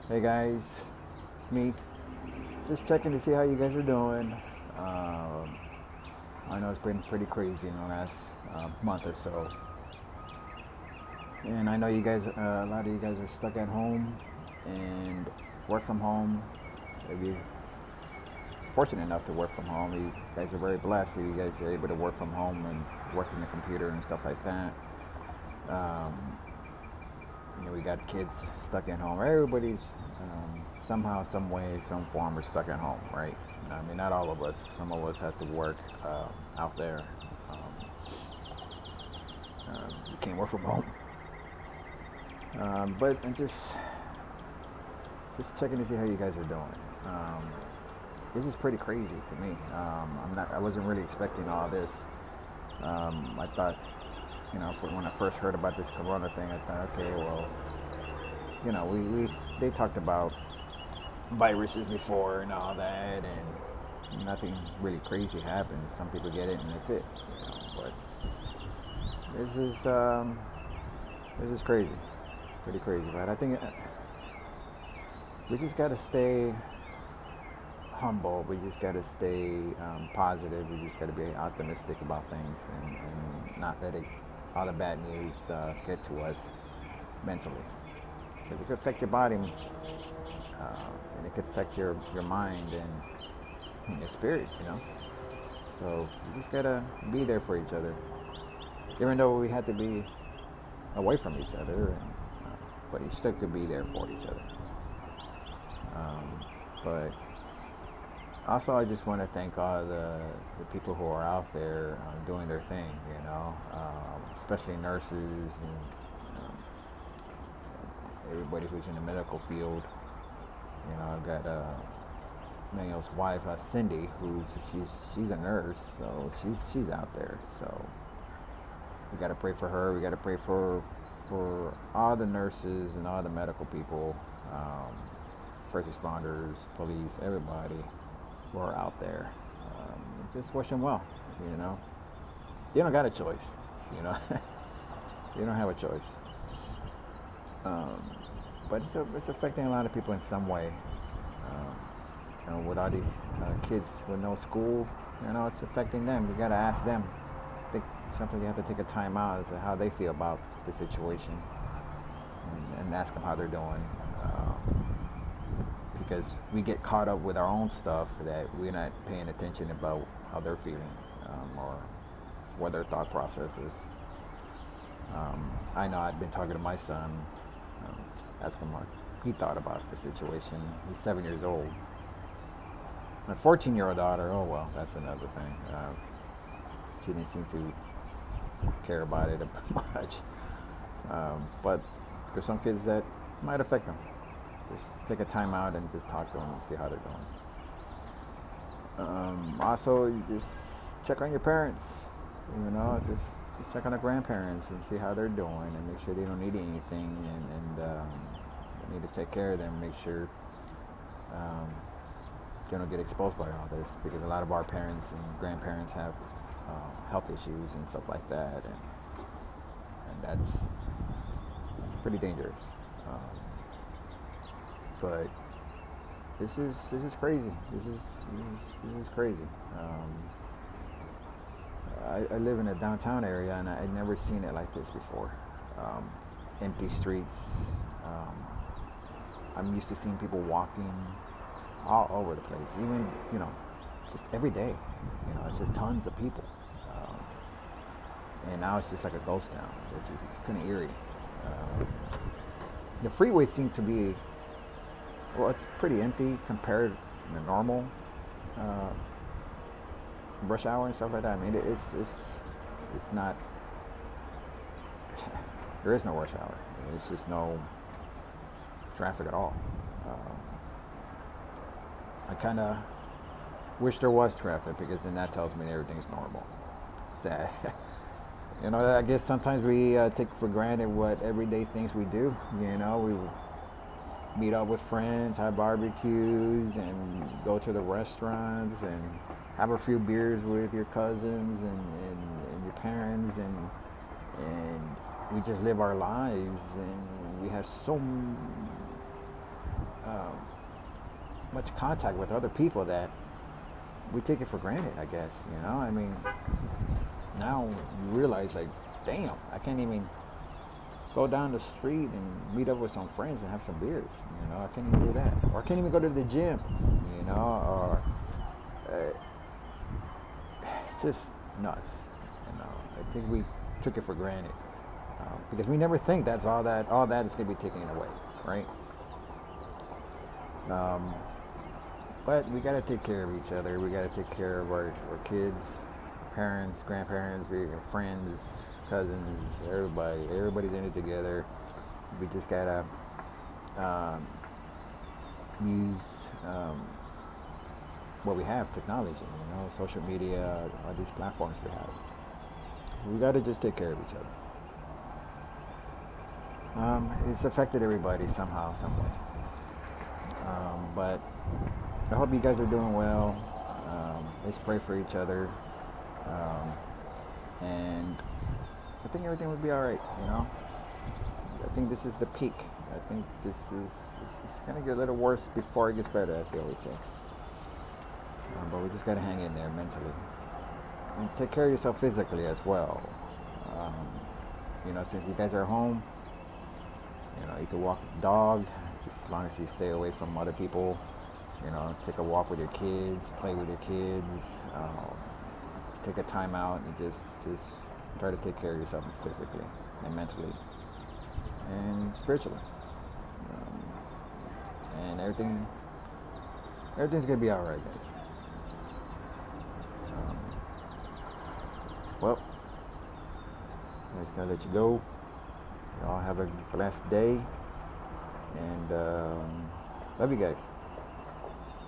Hey guys, it's me. Just checking to see how you guys are doing. I know it's been pretty crazy in the last month or so, and I know you guys, a lot of you guys are stuck at home and work from home. If you're fortunate enough to work from home, you guys are very blessed that you guys are able to work from home and work in the computer and stuff like that. Um, we got kids stuck at home. Everybody's somehow, some way, some form are stuck at home, right? I mean, not all of us. Some of us have to work out there. Um, you can't work from home. But I'm just checking to see how you guys are doing. This is pretty crazy to me. I wasn't really expecting all this. I thought, when I first heard about this Corona thing, I thought, okay, well, they talked about viruses before and all that, and nothing really crazy happens. Some people get it, and that's it. But this is this is crazy, pretty crazy. But I think we just got to stay humble. We just got to stay positive. We just got to be optimistic about things and not let all the bad news get to us mentally, because it could affect your body, and it could affect your mind and your spirit. So you just gotta be there for each other, even though we had to be away from each other, but you still could be there for each other. But also, I just want to thank all the people who are out there doing their thing, especially nurses and everybody who's in the medical field. I've got Manuel's wife, Cindy, she's a nurse, so she's out there. So we got to pray for her. We got to pray for all the nurses and all the medical people, first responders, police, everybody who are out there. Just wish them well. You know, they don't got a choice. You know, they don't have a choice. Um, but it's affecting a lot of people in some way. With all these kids with no school, it's affecting them. You got to ask them. I think sometimes you have to take a time out as to how they feel about the situation, and ask them how they're doing. Because we get caught up with our own stuff that we're not paying attention about how they're feeling, or what their thought process is. I know I'd been talking to my son, asking him what he thought about the situation. He's 7 years old. My 14-year-old daughter, oh well, that's another thing. She didn't seem to care about it much. But there's some kids that might affect them. Just take a time out and just talk to them and see how they're doing. Also, you just check on your parents. Just check on the grandparents and see how they're doing, and make sure they don't need anything, and you need to take care of them. Make sure they don't get exposed by all this, because a lot of our parents and grandparents have health issues and stuff like that, and that's pretty dangerous. But this is crazy. This is crazy. I live in a downtown area, and I'd never seen it like this before. Empty streets. I'm used to seeing people walking all over the place. Even just every day. It's just tons of people. And now it's just like a ghost town, which is kind of eerie. The freeways seem to be, well, it's pretty empty compared to normal rush hour and stuff like that. I mean, it's not. There is no rush hour. It's just no traffic at all. I kind of wish there was traffic, because then that tells me everything's normal. Sad. I guess sometimes we take for granted what everyday things we do. We meet up with friends, have barbecues, and go to the restaurants, and have a few beers with your cousins and your parents, and we just live our lives, and we have much contact with other people that we take it for granted, I guess. I mean, now you realize, like, damn, I can't even go down the street and meet up with some friends and have some beers. I can't even do that. Or I can't even go to the gym, or it's just nuts. I think we took it for granted because we never think that's all that is going to be taken away, right? But we got to take care of each other. We got to take care of our kids, parents, grandparents, friends, cousins, everybody. Everybody's in it together. We just got to use what we have, technology, social media, all these platforms we have. We got to just take care of each other. It's affected everybody somehow, some way. But I hope you guys are doing well. Let's pray for each other. And I think everything will be all right, I think this is the peak. I think this is it's going to get a little worse before it gets better, as they always say. But we just got to hang in there mentally. And take care of yourself physically as well. Since you guys are home, you can walk the dog, just as long as you stay away from other people. Take a walk with your kids, play with your kids, take a time out and just try to take care of yourself physically and mentally and spiritually. And everything's gonna be all right, guys. Well, I just gotta let you go. Y'all have a blessed day, and love you guys.